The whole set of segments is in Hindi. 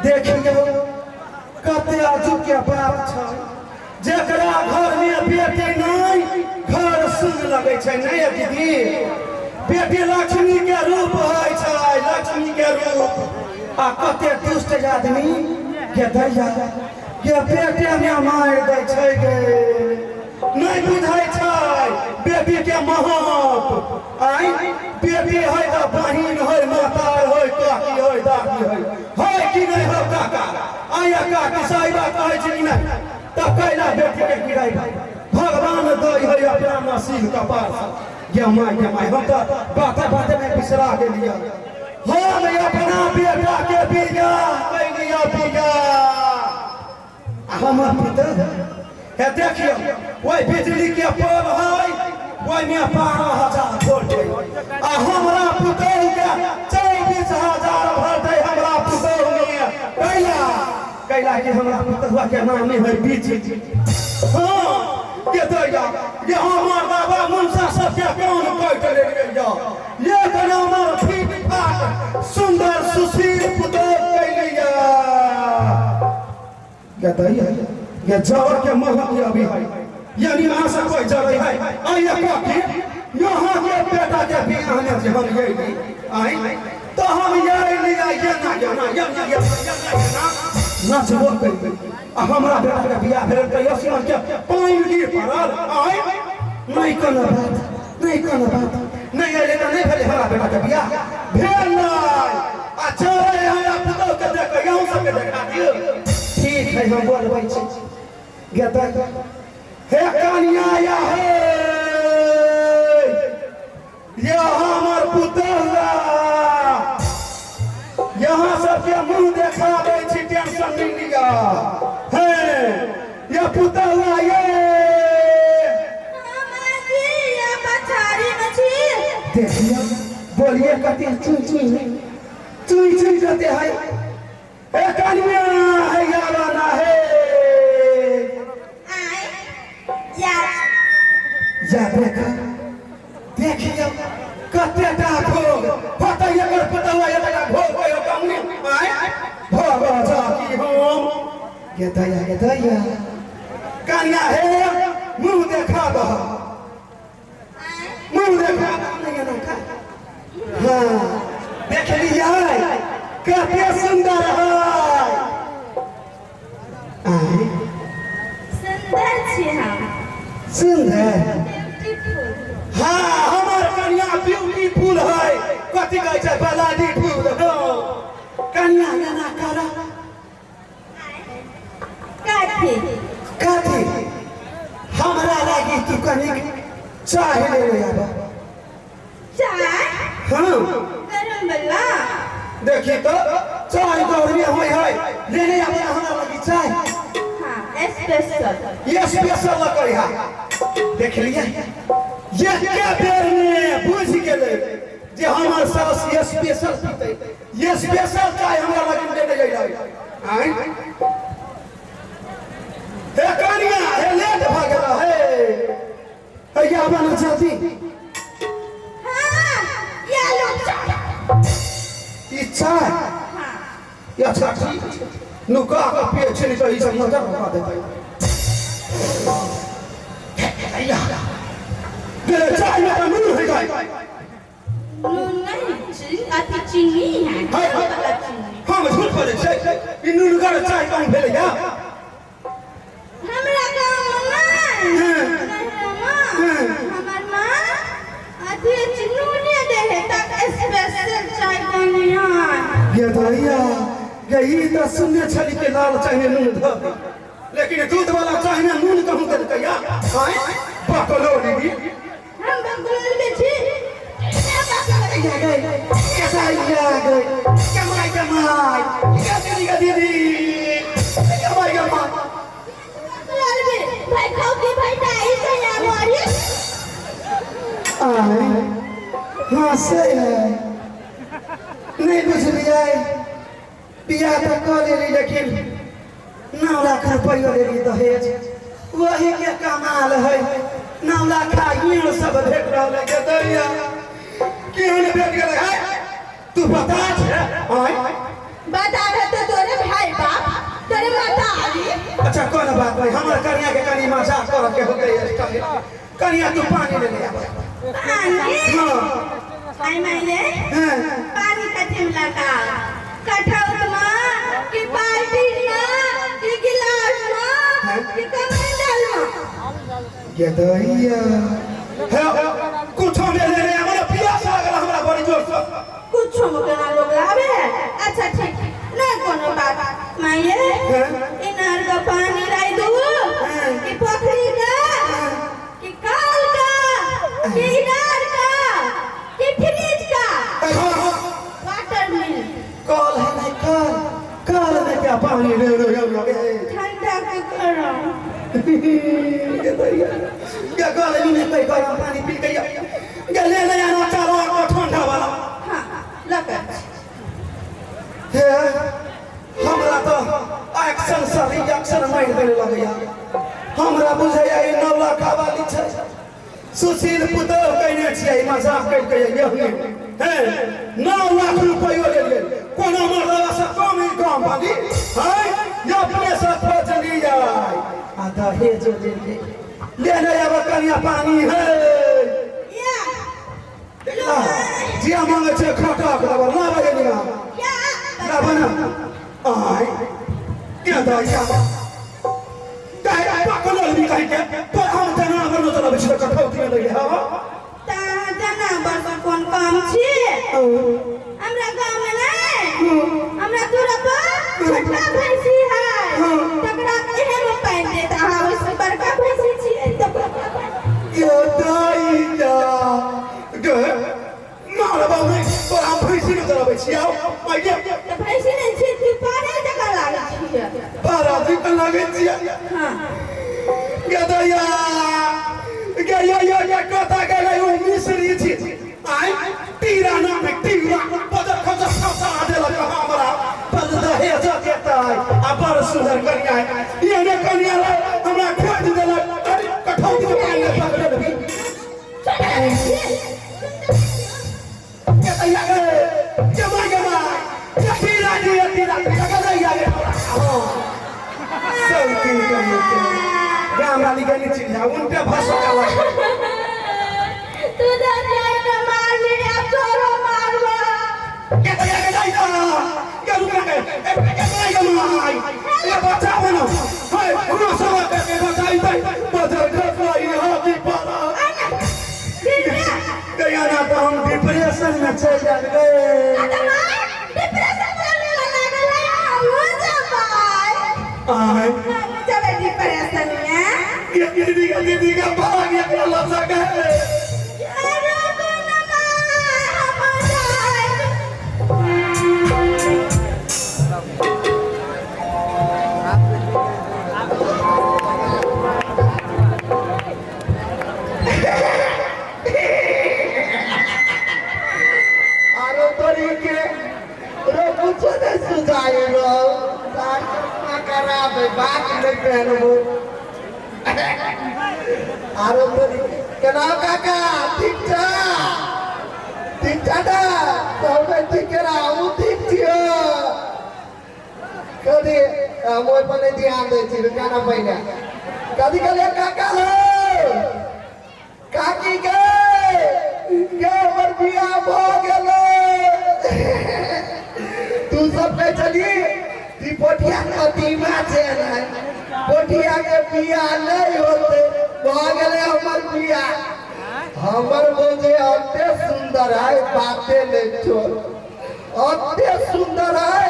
देखियो कते आजू के बात छ जेकरा घर में बेटी नहीं घर सुन लगे छै नहीं दीदी बेटी लक्ष्मी के रूप है छै लक्ष्मी के रूप आ कते दुष्ट आदमी के दैया के बेटे में मार दे छै गे नहीं बुझाई छै बेटी के महत्व आई बेटी है त बहिन है मातार है काकी है दादी है कि नहीं हो काका आया काकी साहिबा कहै छै कि नहीं त कैला बेटी के गिराई भगवान दई है अपना नसीब का पास ये माय हम तो बात में बिसरा गेलिया हम अपना बेटा के बिया कैलिया बिया हमर पुत्र है देखियो वही बिजली के पोल है वही में 12,000 वोल्ट आ हमरा पुत्र के 24,000 वोल्ट है हमरा पुत्र में कैला कि हमरा पुत्र के नाम है बीच हां के दैया ये हमर बाबा मुंसा सब के कौन काट ले गया ये हमर ठीक ठाक सुंदर सुशील पुत्र कैलिया के दैया ये जवर के महक अभी है यानी वहां से कोई जरूरी है आइए काकी यहाँ के बेटा के बियाह में से हम ये आई तो हम ये लिया ये ना नाचबो कर हमरा बेटा के बियाह भेल त यसी के पानी गिर पड़ल आई नहीं कोनो बात नहीं आइले नहीं भेल हमरा बेटा के बियाह भेल नहीं अच्छा है पुतौ के देख यहूं सब के देखा दियो ठीक है हम बोलबै छी गेता हे कन्या या हे ये हमर पुतला यहाँ सबके मुंह देखा दे छी टेंशन नहीं लिया हे ये पुतला ये मामाजी ये बचारी मछी देखिए बोलिए कते चुई करते हैं हे कन्या है यारा ना है या देखिए कते टा भोग होता है अगर पता हुआ ये टा भोग होय कमनी आए भोग जा की हम ये दया कन्या है मुंह देखा दो नहीं ना हां देख लिया कते सुंदर है सुंदर छी हम सुंदर ब्यूटीफुल हाँ हमार कन्या ब्यूटीफुल है कथी कहै छै बलाडी फूल कन्या ना करा कथी हमरा लागी तू कनिक चाय ले आबा चाय हाँ गरम वाला देखी तो चाय दौड़ में होय है लेने आबा हमरा लागी चाय हां स्पेशल ये स्पेशल लकड़ी है देख लिया ये क्या बेर में बुझ गेले जे हमर सास ये स्पेशल पीते ये स्पेशल चाय हमरा लगी ले ले जाई आई हे कन्या हे लेट भ गेला हे या बना जल्दी हां ये लो चाय ई चाय हां या चाची नुका का पिए छनी तो ई सब नजर लगा देते या तेरे चाय में तो नून है गाय नून नहीं अति चीनी है वाला चीनी हम झूठ बोले छै ई नून का चाय कौन भेले या हमरा गांव में हमर मां अति चीनी दे है तक स्पेशल चाय बनिया ये दैया गई तो सुनने छली के लाल चाय नून ध लेकिन दूध वाला चाय में नून कहूं कर कया हां बकलो दीदी हम बंगलोर में छी या गई कैसा या गई कमाई क्या करेगा दीदी कमाई बंगलोर में भाई खाओ की भाई टाई से या मारी हाँ से नहीं बुझ लिया बिया तो कर ले लेकिन 9 लाख रुपया ले ली दहेज वही के कमाल है 9 लाख ये सब भेट रहा है दैया क्यों भेट गए है तू बता छे बता रहे तो तोरे अच्छा कौन बात भाई हमारे कन्या के कनी मजाक कर के हो गई कन्या तू पानी ले ले पानी हाँ आई मायने हाँ पानी का ठेला का कठौत में कि बाल्टी में कि गिलास में कि कमंडल में ये दैया है कुछ में ले ले हमरा प्यास लागल हमरा बड़ी जोर से कुछ मुकना लोग लावे अच्छा ठीक ना कोनो बात माये इनार का पानी लाई दो कि पोखरी का कि काल का कि इनार का कि फ्रिज का वाटर मिल कॉल है नहीं कॉल में क्या पानी ले लो ठंडा के करो ये दैया क्या कॉल में नहीं कोई गरम पानी पी गया ये ले ले आना चारो को ठंडा वाला हां लगा हे हमरा तो एक्शन से रिएक्शन मार देने लग गया हमरा बुझाया ई नौला कावाली छै सुशील पुतौ कहने छियै मजाक कर के ये हुए हैं 9 लाख रुपया ले ले कोनो मरदवा से कम ही कम पानी है या अपने से पचली जाय आधा हे जो ले ले अब कनिया पानी है या जिया मांगे छे खटा के ना बगे निया या ना बना आई क्या दाया दाया पागल भी कहीं के तो हम जना बनो तो बिछ कठौती में लगे हां ता जना बस कोन काम छी हमरा गांव में नहीं हमरा दूरा पर छोटा भैंसी है तकरा एहन पाइन देता हां उससे बड़का भैंसी छी तो ये दाया गे मारबा में तो हम भैंसी न चलाबै छी आओ आइए तो भैंसी नहीं छी तू पारे जगह लागे छी पारा जी के लागे छी हां गे दाया ये कथा के गई मिस्री छी आई तीरा नाम में तीरा बदर खजा खसा दे लगा हमरा पद दहे देता है अबर सुधर कन्या है ये ने कन्या हमरा खोज देला कठौती में पानी पकड़ दे ये जमा तीरा लगा दे आगे हां सब की कहिए गांव वाली गली चिड़िया उनके भाषा का लगा तू तो जाए ना मार मेरे अब छोरो मारवा क्या नहीं ना क्या रुक गए नहीं ये बच्चा बनो हाय हम सब के बचाई दे बदल गई हां की पारा गया ना तो हम डिप्रेशन में चल गए डिप्रेशन चलने लगा हो जा भाई आए चले डिप्रेशन में ये दीदी का भाग ये बोला सका है आरो तरीके रो कुछ नहीं सुझाई रो खराब है बात नहीं कहनो आरो तरीके केना काका ठीक ना तो मैं ठीक रहूं ठीक छियो कदी मोय पर नहीं ध्यान दे छी गाना पहले कदी कले काका हो काकी के हमर बियाह भ गेलो तू सब कह चली ती पोठिया कतीमा छे ना पोठिया के बियाह नहीं होते भ गेले हमर बियाह हमर बोझे अते सुंदर है बातें नहीं छोड़ अते सुंदर है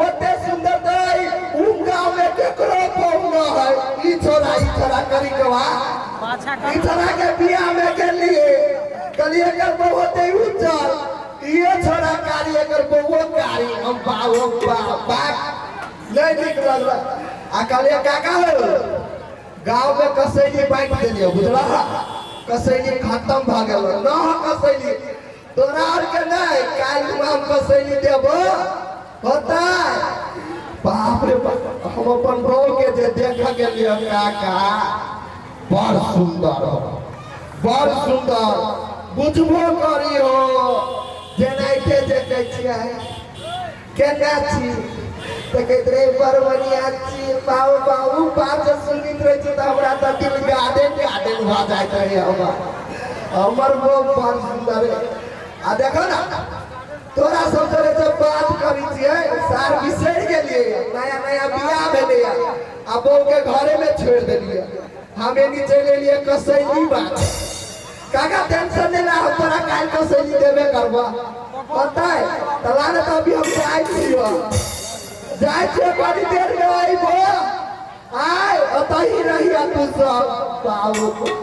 ओते सुंदर नहीं उ गांव में केकरो पहुंच है ई छोरा करी के वा ई छोरा के बियाह में गेलिए कलिए कर बहुत ही उज्जवल ये छोरा कारी अगर बहुत कारी हम बाबू बाप नहीं निकल आ कलिए काका हो गांव में कसैली बांट देलियो बुझला कसैली खत्म भ गेल न कसैली तोरा और के नहीं काल हम कसैली देबो होता बाप रे बाप हम अपन बहू के जे देख गेलियो काका बड़ सुंदर बुझबो करियो जेनाइते जे कहै छियै केना छी तो कहते रहे बरवनिया छी बाऊ बाऊ बात सुनित रहे छी तो हमरा तो दिल गार्डन गार्डन भा जाइत रहे हमर वो बड़ सुंदर आ देखो ना तोरा सब करे जब बात करी छिए सार बिसर गेलिए नया नया बियाह भेले आ बहू के घरे में छोड़ देलिए हमें नीचे ले लिए कसैली बात काका टेंशन ले ला हमरा काल कसैली देबे करबा पता है तला ने तो अभी हम जाई छियो जाई छे बड़ी देर में आइबो आय अतही रहिया तू सब बाबू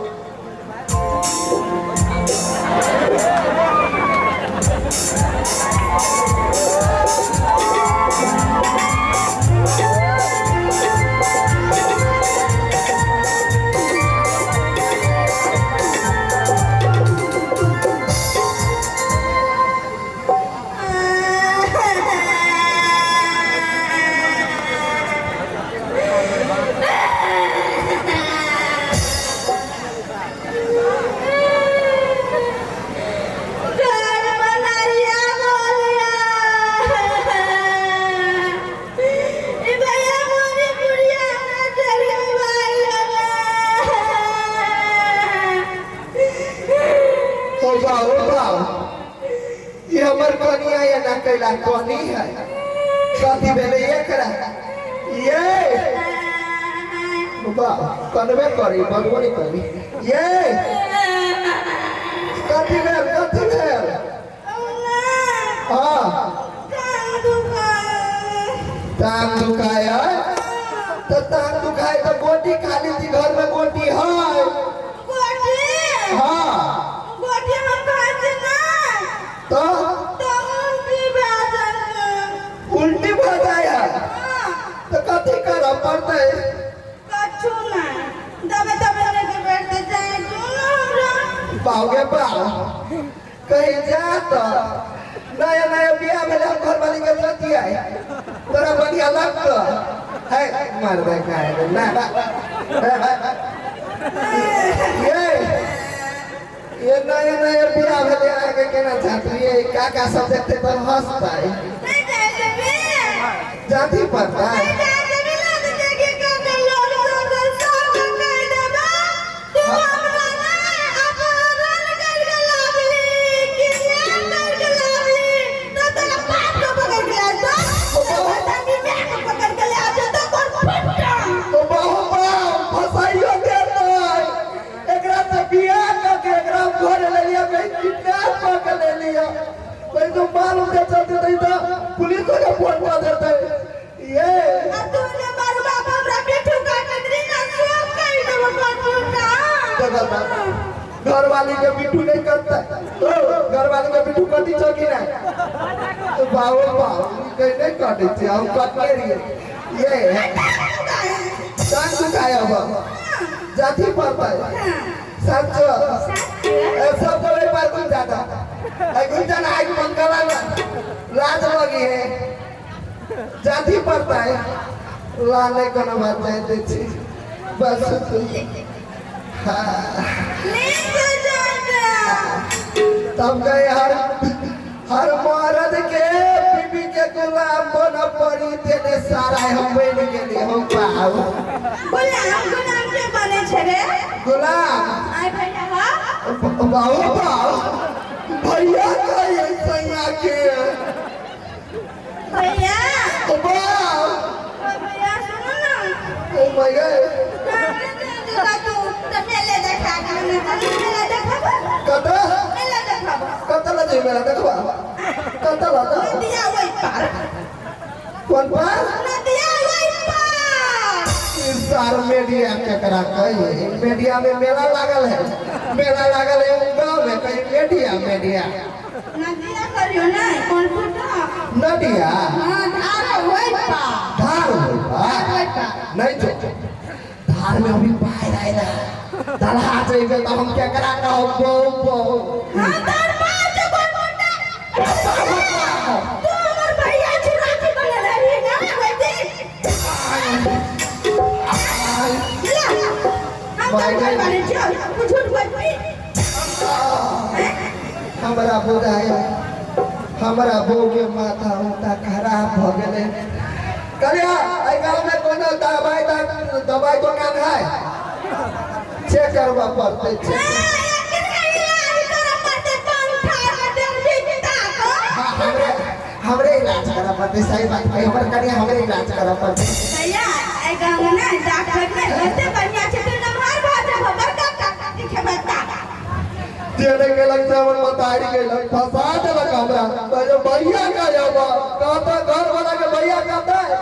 कैला कोनी है कथी भेले एकरा ये बा कनबे करी भगवानी करी ये कथी भेल हां टांग दुखाया तो टांग दुखाए तो गोटी खाली थी घर में गोटी है गोटी हां गोटी हम खाते ना तो उल्टी भजाया तो कथी कर पड़ते कछु ना दबे दबे लेके बैठते जाए तू पाओगे पाओ कहीं जा तो नया नया बियाह में घर वाली के साथी आए तोरा बढ़िया लगता है मार दे काहे ना ये नया नया बियाह में आके केना छात्री है काका सब देखते तो हंसता है जाती पड़ता है तो मालूम दे चलते नहीं था पुलिस को फोन कर देते ये तूने मारू बाबा हमरा पिठू काटत रे ना सब कह देबो पटू घर वाली के पिठू नहीं करता तो घर वाली के पिठू कटी चौकी ना तो बाबू बाबू कहीं नहीं कटी थी हम कटने रही ये टांग दुखाया बाबा जाती पड़ता है सच सब को एक बार कुछ जाता गुंजन आग मंगला लाज लगी है जाती पड़ता है लाने को न बात देती बस तब गए हर मर्द के बीबी के गुलाम बन पड़ी तेने सारा हम बन गेली हम पाऊ गुलाम के बने छे रे गुलाम आय भैया हां बाऊ बाऊ भैया का ये सैया के भैया बाऊ भैया सुनो ना ओ भैया तू तो मेले देखा मेला देखा कता मेला देखा कता लगे मेरा देखवा कता लगा नदिया वही पार कौन पार नदिया वही पार इस सार मीडिया के करा कही मीडिया में मेला लागल है गांव में कहीं मीडिया नदिया करियो ना कौन फुटा नदिया हां धार वही पार धार वही पार नहीं जो धार में अभी बाहर आए ना दलहा जाइबे तो हम क्या करा का बो हां धार पार जो कौन फुटा तू हमर भैया चुराती बना रही ना वैसे हम तो बने चल कुछ झूठ हमारा बुझाया हमारा बो के माथा उता खराब हो गए कलिया आई गांव में कोनो दवाई दुकान है चेक करवा पड़ते चेक हमरे इलाज करा पड़ते सही बात है हमर करिया हमरे इलाज करा पड़ते भैया ए गांव में ना डॉक्टर ने होते बढ़िया से तो नंबर बात बड़का काका दिखे बता तेरे के लग जावन बताड़ी के लग फंसा देलक हमरा तो भैया का जाबा कहता घर वाला के भैया कहता है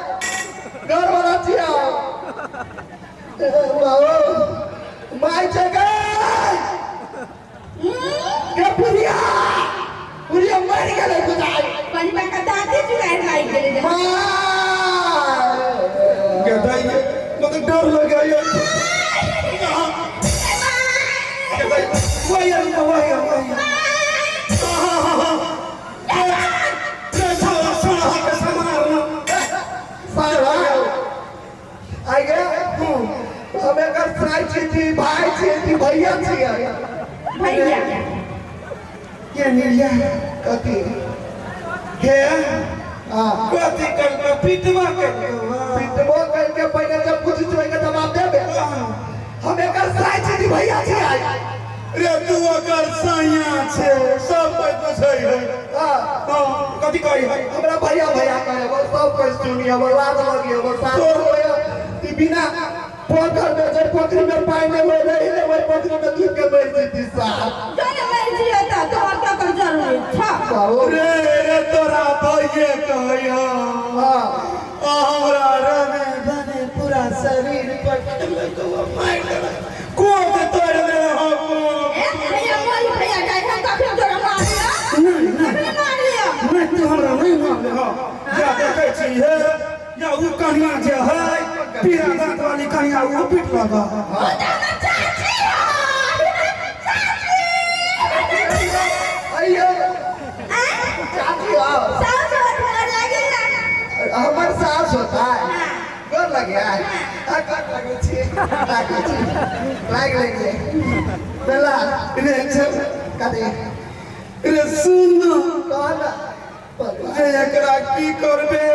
घर वाला छिया बाबू माय जगह के पुरिया मर गेले बुझाई परिवार का दादी जुगाड़ लाई गेले के दाई मतलब डर लगा यार के दाई वही आई गया हमें कर फ्राई थी भाई थी भैया थी भैया ये निर्या कथी हे हां कथी कर पिटवा के पिटबो करके पहले जब कुछ जोई के जवाब देबे हमें कर फ्राई थी भैया थी आई रे तू अगर सैया छे सब कोई पूछै है हां कथी कही है हमरा भैया भैया कहे वो सब कुछ दुनिया में लाज लगी वो साथ ई बिना पोखर में जब पोखरी में पानी में वो रही ले वो पोखरी में डूब के मर जीती साहब जाने मर जियता तो और क्या कर जरूरी था रे तोरा भइए कहया हां हमरा रने धने पूरा शरीर पटल को मार कोट तोड़ दे हो भैया गए हम का फिर तोरा मार लिया नहीं मार लिया मैं तू हमरा नहीं मार हो जा देखे छी है या उ कन्या जे है पीरा दांत वाली कन्या वो पीट लगा अयो चाची आओ सास घर लगे ना हमार सास होता है गोर लगे है कर लगे छी लाग लगे बेला रे कदे रे सुन कौन जे एकरा की करबे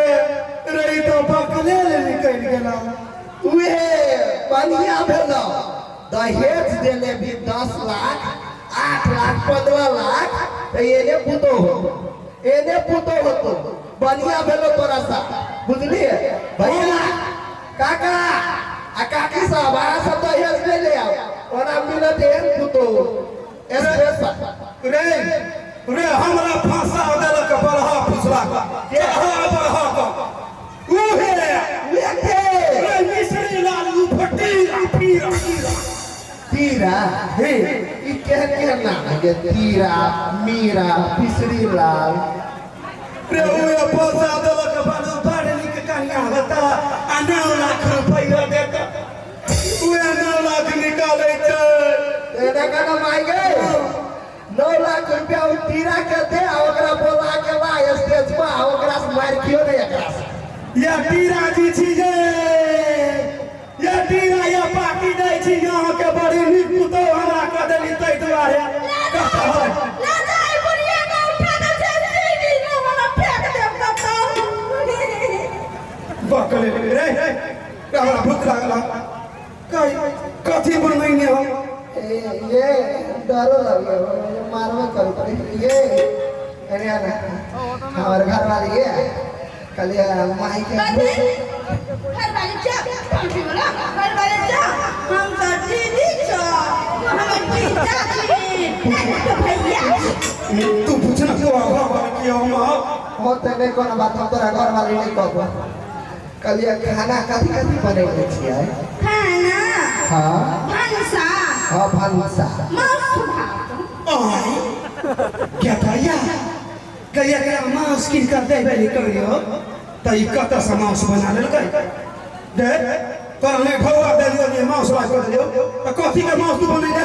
रही तो बकले ले निकल गेला उहे बढ़िया भेलो दहेज देले भी 10 लाख 8 लाख 15 लाख तो एने पुतो हो बढ़िया भेलो तोरा सा बुझलिए भैया काका आ काकी साहब आ सब दहेज ले ले आओ ओना मिलत एन पुतो स्पेशल रे हमरा फांसा देलक बरहा फुसला का के बरहा का उहे रे मिश्री लाल फटी पीरा तीरा हे ई केहन नाम है तीरा मीरा पिसरी लाल रे उहे फांसा देलक बड़ निक कन्या होता आ 9 लाख रुपया देता उहे 9 लाख निकाले छै एना का माई गए 9 लाख रुपया तीरा के दे ओकरा बोला के ला स्टेज पर ओकरा से मार कियो नहीं एकरा से या तीरा जी छी जे या तीरा या पार्टी दै छी यहाँ के बड़ी नीक पुतो हमरा क देली तै दुआरे ला जाए बुढ़िया का उठा के चली दी ना वाला फेंक दे कतो बकले रे हमरा भूख लागला कथी बनैने हो ये डरो लगे मारवा कर ये अरे यार हमारे घर वाली ये कल माई के घर वाले क्या पार्टी वाला घर वाले क्या हम तो दीदी छो हम जीजा जी तो भैया तू पूछना क्यों आवा कि हम होते नहीं कोनो बात हम तोरा घर वाली नहीं कहबो कल खाना कथी बनेले छियै खाना हां भंसा हां भंसा मांस भात आई क्या भैया गया के मांस किन कर दे बेली करियो त ई कत से मांस बना लेलकै दे तोरा ने घरवा देलियो ने मांस ला कर दियो त कथी के मांस तू बनै दे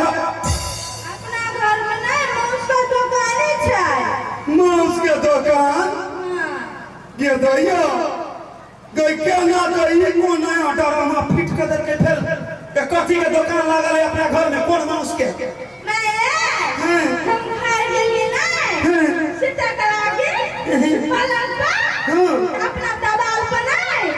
अपना घर में नहीं मांस का दुकान है मांस के दुकान ये दैया गई के ना गई को नया डरामा फिट के दे के फेल के कथी के दुकान लागल है अपना घर में कोन मांस के मैं हम खाए गेली नहीं सीता करा के पलंग पर अपना दबाव पर नहीं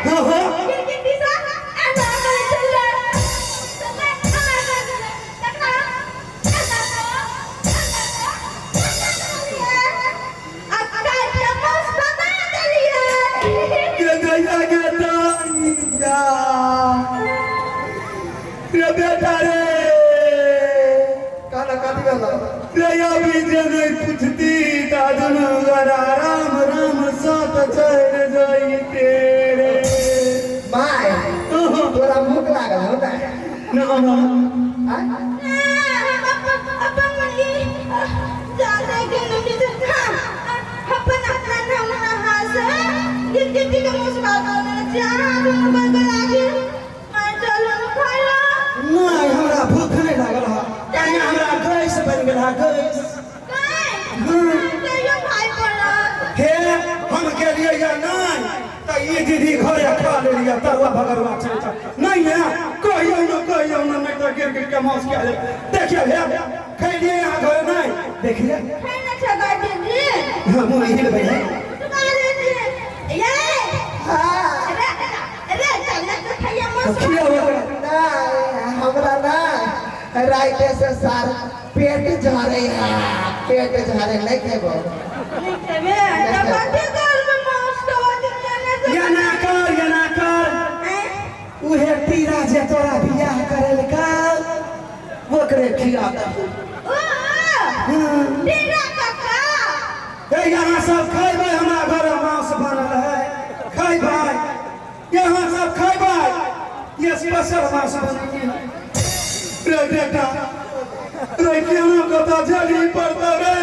बेटा रे काना काटी गला रे अभी जे नहीं पूछती दादन गरा राम राम साथ चढ़ जाई तेरे माय तोरा भूख लागल हो ना ना अपन मनी ज्यादा के नहीं था अपन अपना नाम ना हासे गिट्टी के मुसबा करने जहां तुम बगल आगे मैं चलो खाला नहीं हमरा भूख नहीं लागल है कहीं हमरा गैस बन गेल है गैस कहियो भाई पड़ा हे हम गेलिए या नहीं त ई दीदी घरे खा लेलिए तरुआ भगरवा चलता नहीं है कहियो न नहीं तो गिर के मौस के देखिए हे खैलिए यहाँ घर नहीं देखिए खाना छगा दीजिए हम हिल गए तुम्हारे लिए ये अरे चलना तो खाया मत खिया ना हमरा ना राइते से सार पेट झरे नहीं खेबो नहीं खेबे टमाटर कर में मौस का दिन जाने से या ना कर उहे पीरा जे तोरा बियाह करल का ओकरे खिया दे तेरा काका ए यहाँ सब खैबै हमरा घर मांस बनल है खैबै यहाँ सब खैबै ये स्पेशल मांस बनल है रे बेटा रे केना कता जली पड़ता रे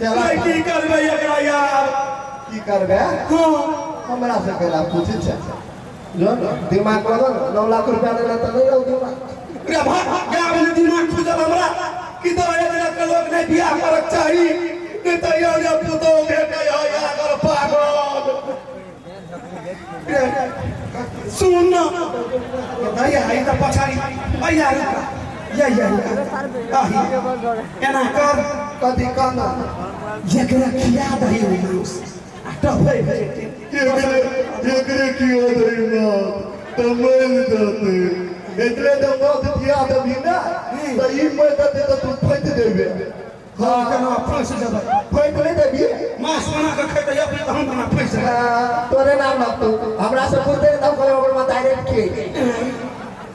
रे की करबै एकरा यार की करबे हां हमरा से पहला पूछे छै जो दिमाग लगन 9 लाख रुपया देना त नहीं रहो दिमाग रे भाग गाँव में दिमाग खुजल हमरा कि तो एक के लोग नहीं बियाह करक चाही नहीं तो ये पुतो भेटे या कर पागल सुन ना भैया आई तो पछाड़ी भैया या आही एना कर कथी कहना एकरा खिया दही मांस टफै भेटे एकरे की हो रही बात तमल जाते इतने तो बहुत किया तभी ना तो ई मैं कहते तो तू फट देबे हां केना फंस जबै फट नहीं देबी मांस बना के खैते या फिर हम बना फंस जाबै तोरे नाम ना तो हमरा से पूछते तब करे ओकर में डायरेक्ट के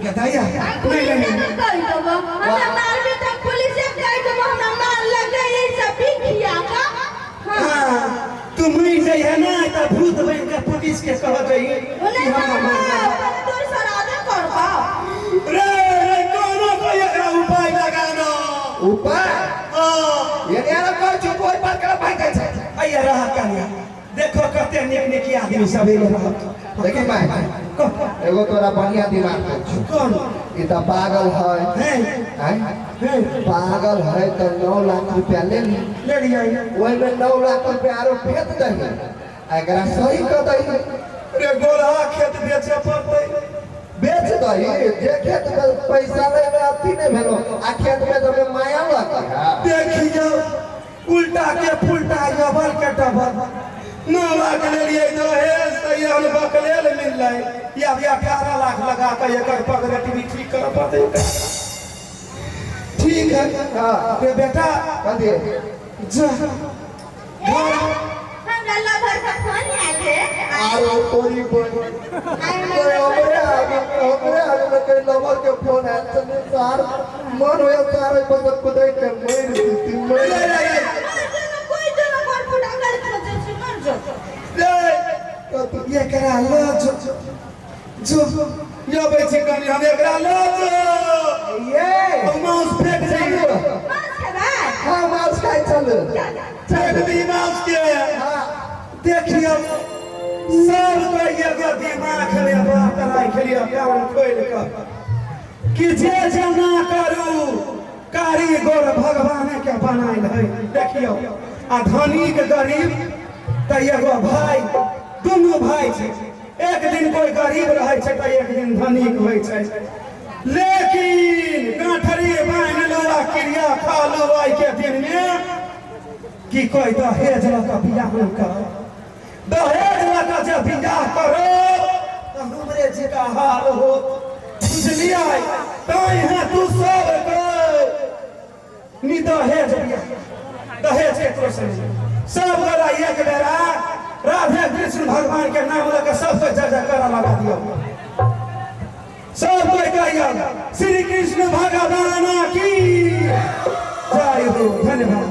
गदाया नहीं कह दो हमरा मार के तब पुलिस से कह दो हमरा मार लग गई सब भी किया का हां तुम नहीं जाई है ना त भूत बन के पुलिस के कह जाई उन्हें ना तोर सरादा करबा रे कोनो को एकरा उपाय लगानो ऊपर हां ये यार कोई चुप कोई बात कर भाई छै आइया रहा कनिया देखो कते निक आदमी सब एले रहत देखी भाई एगो तोरा बढ़िया दिमाग छै कौन ई त पागल है हैं पागल है तो 9 लाख रुपया ले ली ले लिया ओइ में 9 लाख रुपया आरो फेंक दही अगर सही क दही रे गोरा खेत बेचे पड़तै बेच दही जे खेत में पैसा ले में अथी नहीं भेलो आ खेत में जब माया लग देखियो उल्टा के पुल्टा डबल के डबल 9 लाख ले लिए जो है सही हम बकलेल मिल जाए या 18 लाख लगा के एकर पगरेट भी ठीक कर पड़तै ठीक है हां रे बेटा कथी जा हमरा लवर का फोन आयल है आरो तोरी कोई हमरे आगे में कोई लवर के फोन है चले सार मन होया सारे बंद खुदाई के मर दी मर कोई जना पर फुटा कर खोजे मर जा रे ये करा लो जो या बैठी कनी हम एकरा लो ये माउस फेंक जाइए मार खेबा हां माउस खाई चल फेंक दी माउस के हां देखियो सब कोई एगो दिमाग में बात राख लियो कान खोल के कि जे ना करू कारीगर भगवान के बनाइल है देखियो आ धनिक गरीब त एगो भाई दुनू भाई छै एक दिन कोई गरीब रहे छै त एक दिन धनिक होय छै लेकिन गांठरी बांध लो आ क्रिया खा लो आई के दिन में कि कोई दहेज लगा बियाह न करो दहेज लगा जब बियाह करो तो हमरे जका हाल हो बुझलिए ताई है तू सब नी दहेज बियाह दहेज के क्वेश्चन सब वाला एक बेरा राधे कृष्ण भगवान के नाम लेके सबसे जय जयकार लगा दियो श्री कृष्ण भगवान की जय हो। धन्यवाद।